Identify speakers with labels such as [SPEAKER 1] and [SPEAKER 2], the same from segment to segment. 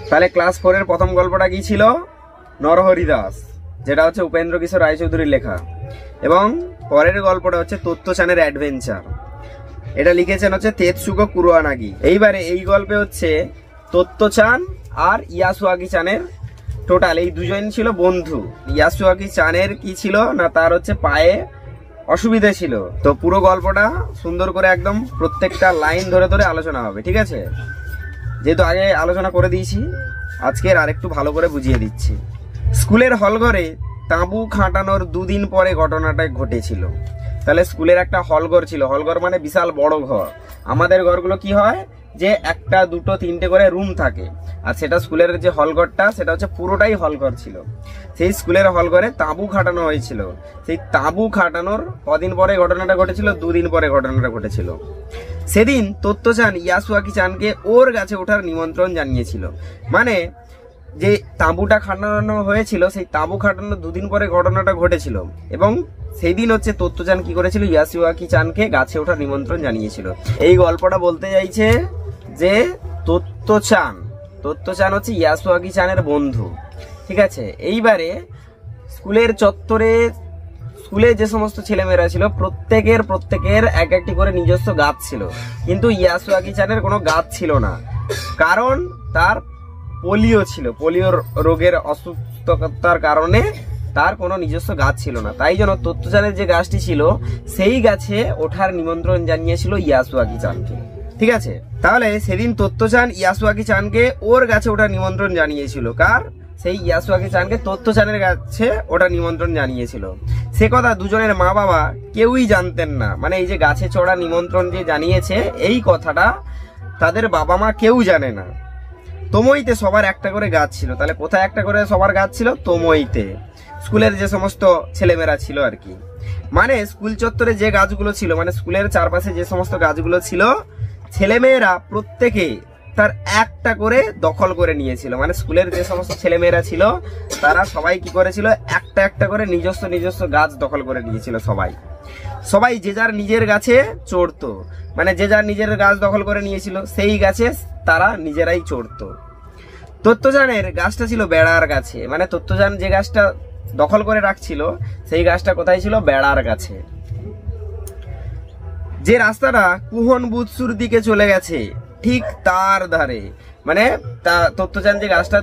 [SPEAKER 1] তাহলে ক্লাস 4 এর প্রথম গল্পটা কি ছিল? নরহরি দাস, যেটা হচ্ছে উপেন্দ্র কিশোর রায়চৌধুরীর লেখা। এবং পরের গল্পটা হচ্ছে তত্ত্বচানের অ্যাডভেঞ্চার, এটা লিখেছেন হচ্ছে তেতসুকো কুরোয়ানাগি। এইবারে এই গল্পে হচ্ছে তত্ত্বচান আর ইয়াসুয়াকি চানের টোটাল এই দুজন ছিল বন্ধু। ইয়াসুয়াকি চানের কি ছিল না, তার হচ্ছে পায়ে অসুবিধা ছিল। তো পুরো গল্পটা সুন্দর করে একদম প্রত্যেকটা লাইন ধরে ধরে আলোচনা হবে, ঠিক আছে? যেহেতু আগে আলোচনা করে দিয়েছি, আজকের আরেকটু ভালো করে বুঝিয়ে দিচ্ছি। স্কুলের হলঘরে তাঁবু খাটানোর 2 দিন পরে ঘটনাটা ঘটেছিল। তাহলে স্কুলের একটা হলঘর ছিল, হলঘর মানে বিশাল বড় ঘর। আমাদের ঘরগুলো কি হয় যে 1, 2, 3টে করে রুম থাকে, আর সেটা স্কুলের যে হলঘরটা সেটা হচ্ছে পুরোটাই হলঘর ছিল। সেই স্কুলের হলঘরে তাঁবু খাটানো হয়েছিল। সেই তাঁবু খাটানোর কদিন পরে ঘটনাটা ঘটেছিল? 2 দিন পরে ঘটনাটা ঘটেছিল। সেদিন তত্ত্বচান ইয়াসুয়াকি চানকে ওর গাছে ওঠার নিমন্ত্রণ জানিয়েছিল। মানে যে তাঁবুটা খাটানো হয়েছিল, সেই তাঁবু খাটানোর 2 দিন পরে ঘটনাটা ঘটেছিল। এবং সেই দিন হচ্ছে তত্ত্বচান কি করেছিল? ইয়াসুয়াকি চানকে গাছে ওঠার নিমন্ত্রণ জানিয়েছিল। এই গল্পটা বলতে চাইছে যে তত্ত্বচান হচ্ছে ইয়াসুয়াকি চানের বন্ধু, ঠিক আছে? এইবারে স্কুলের চত্বরে স্কুলে যে সমস্ত ছেলেমেয়েরা ছিল প্রত্যেকের এক একটি করে নিজস্ব গাছ ছিল, কিন্তু ইয়াসুয়াকি চানের কোনো গাছ ছিল না, কারণ তার পোলিও ছিল। পোলিও রোগের অসুস্থতার কারণে তার কোনো নিজস্ব গাছ ছিল না। তাই জন্য তত্ত্বচানের যে গাছটি ছিল সেই গাছে ওঠার নিমন্ত্রণ জানিয়েছিল ইয়াসুয়াকি চানকে, ঠিক আছে? তাহলে সেদিন তত্ত্বচান ইয়াসুয়াকি চানকে ওর গাছে ওঠার নিমন্ত্রণ জানিয়েছিল। কার? সেই ইয়াসুয়াকি চানকে তত্ত্বচানের গাছে ওঠার নিমন্ত্রণ জানিয়েছিল। সে কথা দুজনের মা বাবা কেউই জানতেন না। মানে এই যে গাছে চড়া নিমন্ত্রণ যে জানিয়েছে, এই কথাটা তাদের বাবা মা কেউ জানে না। তোমইতে সবার একটা করে গাছ ছিল। তাহলে কোথায় একটা করে সবার গাছ ছিল? তোমইতে, স্কুলের যে সমস্ত ছেলেমেয়েরা ছিল আর কি। মানে স্কুল চত্বরে যে গাছগুলো ছিল, মানে স্কুলের চারপাশে যে সমস্ত গাছগুলো ছিল, ছেলেমেয়েরা প্রত্যেকে তার একটা করে দখল করে নিয়েছিল। মানে স্কুলের যে সমস্ত ছেলেমেয়েরা ছিল তারা সবাই কি করেছিল? একটা একটা করে নিজস্ব গাছ দখল করে নিয়েছিল। সবাই যে যার নিজের গাছে চড়তো। মানে যে যার নিজের গাছ দখল করে নিয়েছিল, সেই গাছে তারা নিজেরাই চড়তো। তত্ত্বচানের গাছটা ছিল বেড়ার গাছে। মানে তত্ত্বচান যে গাছটা দখল করে রাখছিল সেই গাছটা কোথায় ছিল? বেড়ার গাছে। যে রাস্তাটা কুহন বুৎসুর দিকে চলে গেছে ঠিক তার ধারে। মানে তত্ত্বচান যে গাছটা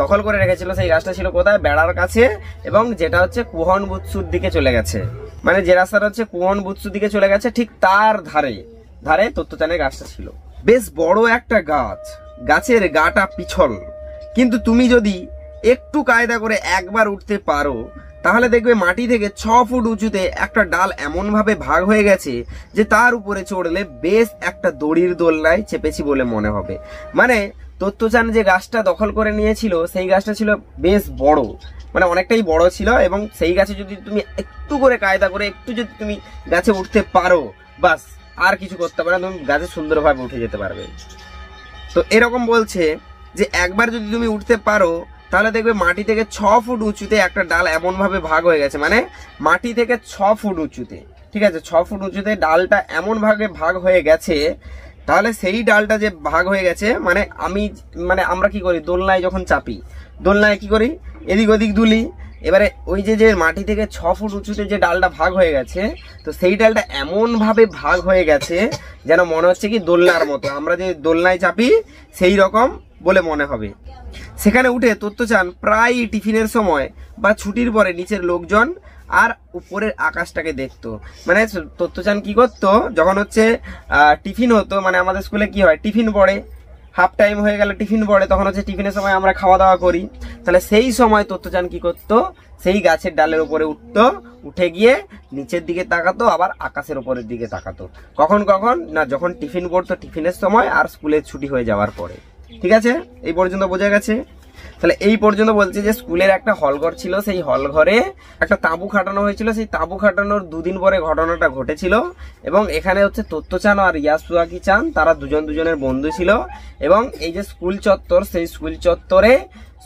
[SPEAKER 1] দখল করে রেখেছিল সেই গাছটা ছিল কোথায়? বেড়ার কাছে, এবং যেটা হচ্ছে কুহন বুৎসুর দিকে চলে গেছে। মানে যে রাস্তাটা হচ্ছে কুহন বুৎসুর দিকে চলে গেছে ঠিক তার ধারে তত্ত্বচানের গাছটা ছিল। বেশ বড় একটা গাছ, গাছের গাটা পিছল, কিন্তু তুমি যদি একটু কায়দা করে একবার উঠতে পারো তাহলে দেখবে মাটি থেকে 6 ফুট উঁচুতে একটা ডাল এমন ভাবে ভাগ হয়ে গেছে যে তার উপরে চড়লে বেশ একটা দড়ির দোলনায় চেপেছি বলে মনে হবে। মানে তত্ত্বচান যে গাছটা দখল করে নিয়েছিল সেই গাছটা ছিল বেশ বড়, মানে অনেকটাই বড় ছিল, এবং সেই গাছে যদি তুমি একটু করে কায়দা করে একটু যদি তুমি গাছে উঠতে পারো, বাস আর কিছু করতে পারো, তুমি গাছে সুন্দরভাবে উঠে যেতে পারবে। তো এরকম বলছে যে একবার যদি তুমি উঠতে পারো তাহলে দেখবে মাটি থেকে 6 ফুট উঁচুতে একটা ডাল এমন ভাবে ভাগ হয়ে গেছে। মানে মাটি থেকে 6 ফুট উঁচুতে, ঠিক আছে, 6 ফুট উঁচুতে ডালটা এমন ভাবে ভাগ হয়ে গেছে। তাহলে সেই ডালটা যে ভাগ হয়ে গেছে, মানে আমরা কি করি? দোলনায় যখন চাপি, দোলনায় কি করি? এদিক ওদিক দুলি। এবারে ওই যে মাটি থেকে 6 ফুট উঁচুতে যে ডালটা ভাগ হয়ে গেছে, তো সেই ডালটা এমন ভাবে ভাগ হয়ে গেছে যেন মনে হচ্ছে কি দোলনার মতো, আমরা যে দোলনায় চাপি সেই রকম বলে মনে হবে। সেখানে উঠে তত্ত্বচান প্রায় টিফিনের সময় বা ছুটির পরে নিচের লোকজন আর উপরের আকাশটাকে দেখতো। মানে তত্ত্বচান কি করতো? যখন হচ্ছে টিফিন হতো, মানে আমাদের স্কুলে কি হয়, টিফিন পড়ে, হাফ টাইম হয়ে গেলে টিফিন পড়ে, তখন হচ্ছে টিফিনের সময় আমরা খাওয়া দাওয়া করি। তাহলে সেই সময় তত্ত্বচান কি করতো? সেই গাছের ডালের উপরে উঠতো, উঠে গিয়ে নিচের দিকে তাকাতো, আবার আকাশের উপরের দিকে তাকাতো। কখন না, যখন টিফিন পড়তো টিফিনের সময় আর স্কুলের ছুটি হয়ে যাওয়ার পরে। ঠিক আছে, এই পর্যন্ত বোঝা গেছে? তাহলে এই পর্যন্ত বলছে যে স্কুলের একটা হলঘর ছিল, সেই হলঘরে একটা তাঁবু খাটানো হয়েছিল। সেই তাঁবু খাটানোর 2 দিন পরে ঘটনাটা ঘটেছিল। এবং এখানে হচ্ছে তত্ত্বচান আর ইয়াসুয়াকি চান তারা দুজনের বন্ধু ছিল। এবং এই যে স্কুল চত্বর, সেই স্কুল চত্বরে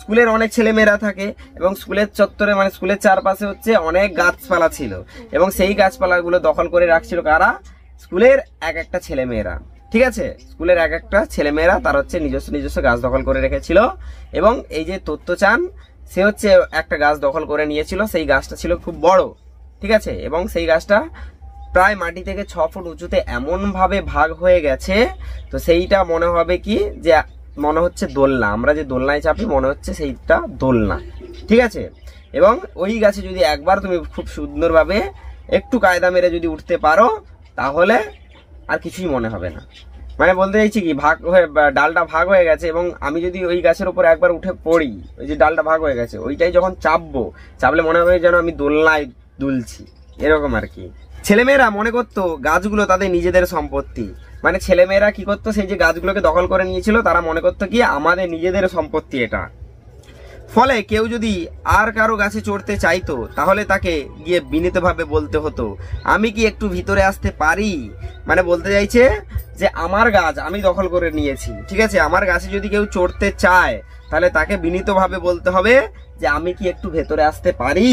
[SPEAKER 1] স্কুলের অনেক ছেলে মেয়েরা থাকে, এবং স্কুলের চত্বরে মানে স্কুলের চারপাশে হচ্ছে অনেক গাছপালা ছিল, এবং সেই গাছপালাগুলো দখল করে রাখছিল কারা? স্কুলের এক একটা ছেলে মেয়েরা। ঠিক আছে, স্কুলের এক একটা ছেলেমেয়েরা তার হচ্ছে নিজস্ব নিজস্ব গাছ দখল করে রেখেছিল। এবং এই যে তত্ত্বচান, সে হচ্ছে একটা গাছ দখল করে নিয়েছিল, সেই গাছটা ছিল খুব বড়। ঠিক আছে, এবং সেই গাছটা প্রায় মাটি থেকে 6 ফুট উঁচুতে এমন ভাবে ভাগ হয়ে গেছে, তো সেইটা মনে হবে কি যে মনে হচ্ছে দোলনা, আমরা যে দোলনায় চাপি মনে হচ্ছে সেইটা দোলনা। ঠিক আছে, এবং ওই গাছে যদি একবার তুমি খুব সুন্দরভাবে একটু কায়দা মেরে যদি উঠতে পারো, তাহলে আর কিছুই মনে হবে না। মানে বলতে চাইছি কি, ভাগ হয়ে ডালটা ভাগ হয়ে গেছে, এবং আমি যদি ওই গাছের উপর একবার উঠে পড়ি, ওই যে ডালটা ভাগ হয়ে গেছে ওইটাই যখন চাপলে মনে হবে যেন আমি দোলনায় দুলছি, এরকম আর কি। ছেলেমেয়েরা মনে করতো গাছগুলো তাদের নিজেদের সম্পত্তি। মানে ছেলেমেয়েরা কি করতো, সেই যে গাছগুলোকে দখল করে নিয়েছিল, তারা মনে করতো কি আমাদের নিজেদের সম্পত্তি এটা। ফলে কেউ যদি আর কারো গাছে চড়তে চাইতো, তাহলে তাকে গিয়ে বিনীতভাবে বলতে হতো, আমি কি একটু ভিতরে আসতে পারি। মানে বলতে চাইছে যে আমার গাছ আমি দখল করে নিয়েছি, ঠিক আছে, আমার গাছে যদি কেউ চড়তে চায়, তাহলে তাকে বিনীতভাবে বলতে হবে যে আমি কি একটু ভেতরে আসতে পারি,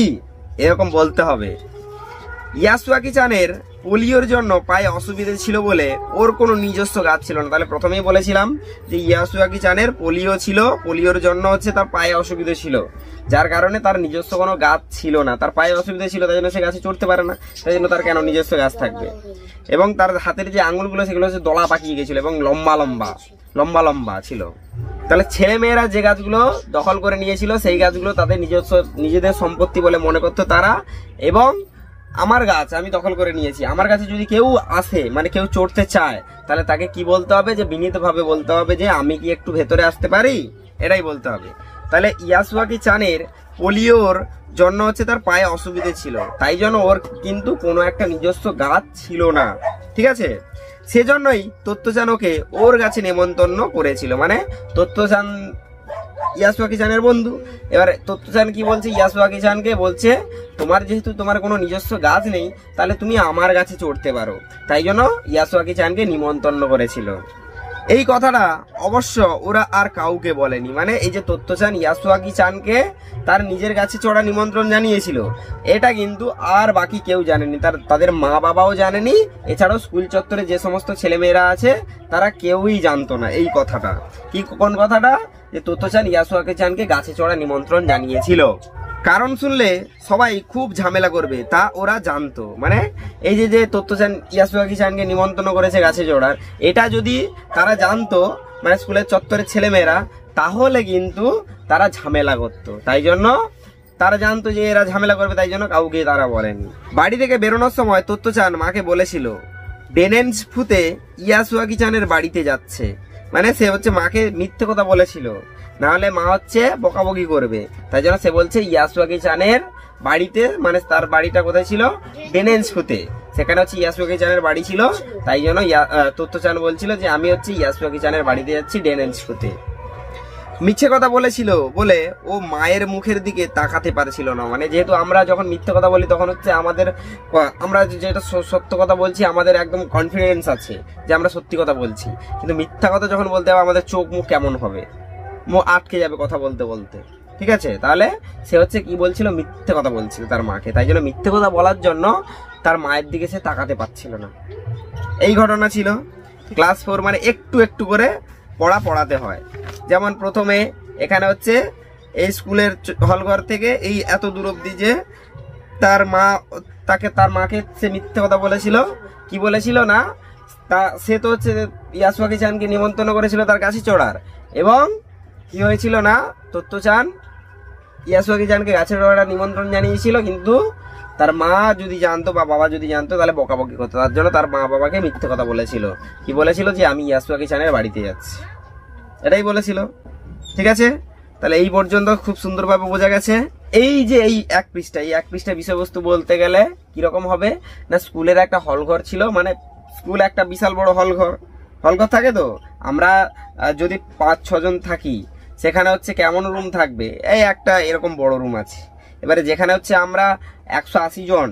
[SPEAKER 1] এরকম বলতে হবে। ইয়াসুয়াকি চানের পোলিওর জন্য পায়ে অসুবিধা ছিল বলে ওর কোনো নিজস্ব গাছ ছিল না। তাহলে প্রথমেই বলেছিলাম যে ইয়াসুয়াকি চানের পোলিও ছিল, পোলিওর জন্য হচ্ছে তার পায়ে অসুবিধা ছিল, যার কারণে তার নিজস্ব কোনো গাছ ছিল না। তার পায়ে অসুবিধা ছিল, তাই জন্য সে গাছে চড়তে পারে না, তাই জন্য তার কেন নিজস্ব গাছ থাকবে। এবং তার হাতের যে আঙুলগুলো সেগুলো হচ্ছে দলা পাকিয়ে গেছিল এবং লম্বা লম্বা ছিল। তাহলে ছেলে মেয়েরা যে গাছগুলো দখল করে নিয়েছিল, সেই গাছগুলো তাদের নিজেদের সম্পত্তি বলে মনে করতো তারা। এবং আমার গাছ আমি দখল করে নিয়েছি, আমার কাছে যদি কেউ আসে, মানে কেউ চড়তে চায়, তাহলে তাকে কি বলতে হবে, যে বিনীতভাবে বলতে হবে যে আমি কি একটু ভেতরে আসতে পারি, এটাই বলতে হবে। তাহলে ইয়াসুয়াকি চানের পোলিওর জন্য হচ্ছে তার পায়ে অসুবিধে ছিল, তাই জন্য ওর কিন্তু কোনো একটা নিজস্ব গাছ ছিল না। ঠিক আছে, সেজন্যই তত্ত্বচান ওকে ওর গাছে নেমন্তন্ন করেছিল। মানে তত্ত্বচান ইয়াসুয়াকি চানের বন্ধু। এবার তত্ত্বচান কি বলছে, ইয়াসুয়াকি চানকে বলছে তোমার যেহেতু তোমার কোনো নিজস্ব গাছ নেই, তাহলে তুমি আমার গাছে চড়তে পারো, তাই জন্য ইয়াসুয়াকি চানকে নিমন্ত্রণ করেছিল। এই কথাটা অবশ্য ওরা আর কাউকে বলেনি। মানে এই যে তত্ত্বচান ইয়াসুয়াকি চানকে তার নিজের গাছে চড়া নিমন্ত্রণ জানিয়েছিল, এটা কিন্তু আর বাকি কেউ জানেনি, তাদের মা বাবাও জানেনি, এছাড়াও স্কুল চত্বরে যে সমস্ত ছেলেমেয়েরা আছে তারা কেউই জানতো না এই কথাটা। কি কোন কথাটা, যে তত্ত্বচান ইয়াসুয়াকি চানকে গাছে চড়া নিমন্ত্রণ জানিয়েছিল। কারণ শুনলে সবাই খুব ঝামেলা করবে, তা ওরা জানতো। মানে এই যে তত্ত্বচান ইয়াসুয়াকি চানকে নিমন্ত্রণ করেছে গাছে চড়ার, এটা যদি তারা জানতো, মানে স্কুলের চত্বরের ছেলেমেয়েরা, তাহলে কিন্তু তারা ঝামেলা করতো। তাই জন্য তারা জানতো যে এরা ঝামেলা করবে, তাই জন্য কাউকে তারা বলেনি। বাড়ি থেকে বেরোনোর সময় তত্ত্বচান মাকে বলেছিল ডেনেন্স ফুতে ইয়াসুয়াকি চানের বাড়িতে যাচ্ছে। মানে সে হচ্ছে মাকে মিথ্যে কথা বলেছিল, না হলে মা হচ্ছে বকাবকি করবে, তাই জন্য সে বলছে ইয়াসুয়াকি চানের বাড়িতে। মানে তার বাড়িটা কোথায় ছিল, ডেনেন্স ফুতে, সেখানে হচ্ছে ইয়াসুয়াকি চানের বাড়ি ছিল, তাই জন্য তত্ত্বচান বলছিল যে আমি হচ্ছে ইয়াসুয়াকি চানের বাড়িতে যাচ্ছি ডেনেন্স ফুতে। মিথ্যে কথা বলেছিল বলে ও মায়ের মুখের দিকে তাকাতে পারছিল না। মানে যেহেতু আমরা যখন মিথ্যে কথা বলি, তখন হচ্ছে আমরা যেটা সত্য কথা বলছি, আমাদের একদম কনফিডেন্স আছে যে আমরা সত্যি কথা বলছি, কিন্তু মিথ্যা কথা যখন বলতে হবে, আমাদের চোখ মুখ কেমন হবে, মুখ আটকে যাবে কথা বলতে বলতে। ঠিক আছে, তাহলে সে হচ্ছে কি বলছিল, মিথ্যে কথা বলছিল তার মাকে, তাই জন্য মিথ্যে কথা বলার জন্য তার মায়ের দিকে সে তাকাতে পারছিল না। এই ঘটনা ছিল। ক্লাস 4 মানে একটু একটু করে পড়াতে হয়। যেমন প্রথমে এখানে হচ্ছে এই স্কুলের হলঘর থেকে এই এত দূর অব্দি যে তার মাকে সে মিথ্যে কথা বলেছিল। কি বলেছিল না, সে তো হচ্ছে ইয়াসুয়াকি চানকে নিমন্ত্রণ করেছিল তার গাছে চড়ার, এবং কি হয়েছিল না, তত্ত্বচান ইয়াসুয়াকি চানকে গাছে চড়ার নিমন্ত্রণ জানিয়েছিল, কিন্তু তার মা যদি জানতো বা বাবা যদি জানতো তাহলে বকাবকি করতো, তার জন্য তার মা বাবাকে মিথ্যে কথা বলেছিল। কি বলেছিল, যে আমি ইয়াসুয়াকি চানের বাড়িতে যাচ্ছি, এটাই বলেছিল। ঠিক আছে, তাহলে এই পর্যন্ত খুব সুন্দরভাবে বোঝা গেছে। এই যে এই এক পৃষ্ঠা বিষয়বস্তু বলতে গেলে কিরকম হবে না, স্কুলের একটা হলঘর ছিল। মানে স্কুল একটা বিশাল বড় হলঘর থাকে, তো আমরা যদি 5-6 জন থাকি, সেখানে হচ্ছে কেমন রুম থাকবে, এই একটা এরকম বড় রুম আছে। এবারে যেখানে হচ্ছে আমরা 180 জন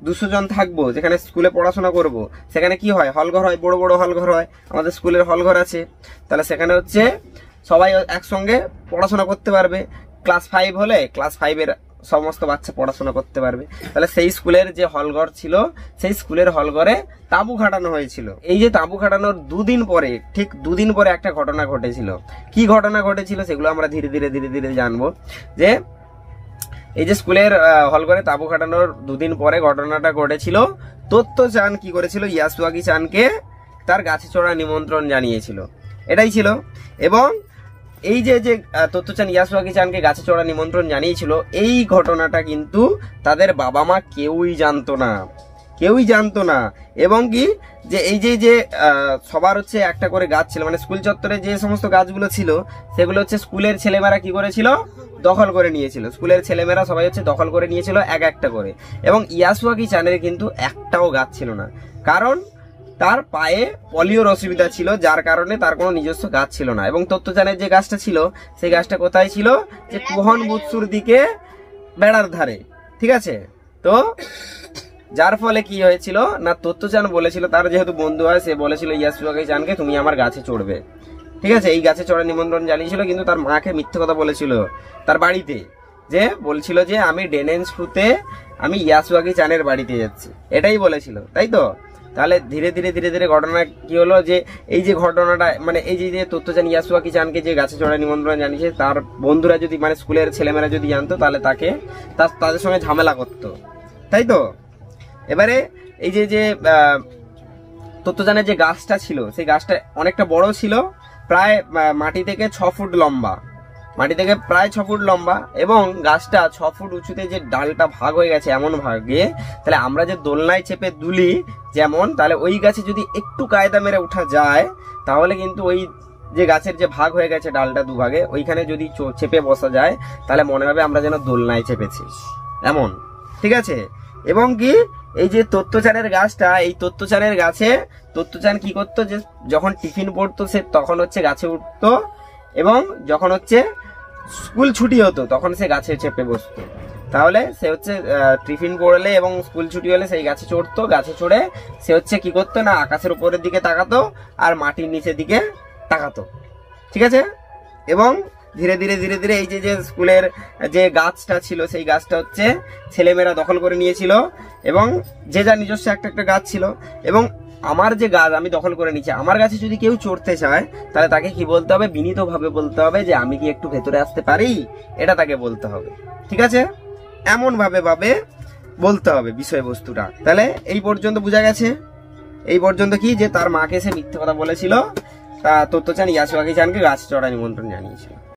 [SPEAKER 1] 200 জন থাকবো, যেখানে স্কুলে পড়াশোনা করব, সেখানে কি হয়, হলঘর হয়, বড় বড় হলঘর হয়। আমাদের স্কুলের হলঘর আছে, তাহলে সেখানে হচ্ছে সবাই একসঙ্গে পড়াশোনা করতে পারবে। ক্লাস 5 হলে ক্লাস 5-এর সমস্ত বাচ্চা পড়াশোনা করতে পারবে। তাহলে সেই স্কুলের যে হলঘর ছিল, সেই স্কুলের হলঘরে তাঁবু খাটানো হয়েছিল। এই যে তাঁবু খাটানোর ঠিক দুদিন পরে একটা ঘটনা ঘটেছিল। কি ঘটনা ঘটেছিল সেগুলো আমরা ধীরে ধীরে জানবো। যে এই যে স্কুলের হলঘরে তাঁবু খাটানোর দুদিন পরে ঘটনাটা ঘটেছিল, তোত্তো-চান কি করেছিল, ইয়াসুয়াকি-চানকে তার গাছে চড়া নিমন্ত্রণ জানিয়েছিল, এটাই ছিল। এবং এই যে তোত্তো-চান ইয়াসুয়াকি-চানকে গাছে চড়া নিমন্ত্রণ জানিয়েছিল, এই ঘটনাটা কিন্তু তাদের বাবা মা কেউই জানতো না। এবং কি যে এই যে সবার হচ্ছে একটা করে গাছ ছিল, মানে স্কুল চত্বরে যে সমস্ত গাছগুলো ছিল সেগুলো হচ্ছে স্কুলের ছেলেমেয়েরা কি করেছিল, দখল করে নিয়েছিল। স্কুলের ছেলেমেয়েরা সবাই হচ্ছে দখল করে নিয়েছিল এক একটা করে। এবং ইয়াসুয়াকি-চানের কিন্তু একটাও গাছ ছিল না, কারণ তার পায়ে পলিওর অসুবিধা ছিল, যার কারণে তার কোনো নিজস্ব গাছ ছিল না। এবং তোত্তো-চানের যে গাছটা ছিল সেই গাছটা কোথায় ছিল, যে কুহন বুৎসুর দিকে বেড়ার ধারে, ঠিক আছে। তো যার ফলে কি হয়েছিল না, তোত্তো-চান বলেছিল, তার যেহেতু বন্ধু হয়, সে বলেছিল ইয়াসুয়াকি-চানকে তুমি আমার গাছে চড়বে, ঠিক আছে। এই গাছে চড়ার নিমন্ত্রণ জানিয়েছিল, কিন্তু তার মাকে মিথ্যে কথা বলেছিল তার বাড়িতে, যে বলছিল যে আমি ডেনেন্সফুতে আমি ইয়াসুয়াকি-চানের বাড়িতে যাচ্ছি, এটাই বলেছিল, তাই তো। তাহলে ধীরে ধীরে ঘটনা কি হলো, যে এই যে ঘটনাটা মানে এই যে তোত্তো-চান ইয়াসুয়াকি-চানকে যে গাছে চড়ার নিমন্ত্রণ জানিয়েছে, তার বন্ধুরা যদি মানে স্কুলের ছেলেমেয়েরা যদি জানতো, তাহলে তাদের সঙ্গে ঝামেলা করতো, তাই তো। এবারে এই যে তোত্তো-চানের যে গাছটা ছিল, সেই গাছটা অনেকটা বড় ছিল, প্রায় মাটি থেকে 6 ফুট লম্বা, এবং গাছটা 6 ফুট উঁচুতে যে ডালটা ভাগ হয়ে গেছে এমন ভাগে, তাহলে আমরা যে দোলনায় চেপে দুলি যেমন, তাহলে ওই গাছে যদি একটু কায়দা মেরে উঠা যায়, তাহলে কিন্তু ওই যে গাছের যে ভাগ হয়ে গেছে ডালটা দুভাগে, ওইখানে যদি চেপে বসা যায়, তাহলে মনে হবে আমরা যেন দোলনায় চেপেছি, এমন, ঠিক আছে। এবং কি এই যে তোত্তো-চানের গাছটা, এই তোত্তো-চানের গাছে তোত্তো-চান কি করতো, যে যখন টিফিন পড়তো সে তখন হচ্ছে গাছে উঠতো, এবং যখন হচ্ছে স্কুল ছুটি হতো তখন সে গাছে চেপে বসতো। তাহলে সে হচ্ছে টিফিন পড়লে এবং স্কুল ছুটি হলে সেই গাছে চড়তো, গাছে চড়ে সে হচ্ছে কি করতো না, আকাশের উপরের দিকে তাকাতো আর মাটির নিচের দিকে তাকাতো, ঠিক আছে। এবং ধীরে ধীরে এই যে স্কুলের যে গাছটা ছিল, সেই গাছটা হচ্ছে ছেলেমেয়েরা দখল করে নিয়েছিল, এবং যে যার নিজস্ব একটা গাছ ছিল। এবং আমার যে গাছ আমি দখল করে নিচ্ছি, আমার গাছে যদি কেউ চড়তে চায়, তাহলে তাকে কি বলতে হবে, বিনীতভাবে বলতে হবে যে আমি কি একটু ভেতরে আসতে পারি, এটা তাকে বলতে হবে, ঠিক আছে। এমন ভাবে বলতে হবে বিষয়বস্তুটা। তাহলে এই পর্যন্ত বোঝা গেছে। এই পর্যন্ত কি, যে তার মাকে সে মিথ্যে কথা বলেছিল, তোত্তো-চান ইয়াসুয়াকি-চানকে গাছ চড়া নিমন্ত্রণ জানিয়েছিল।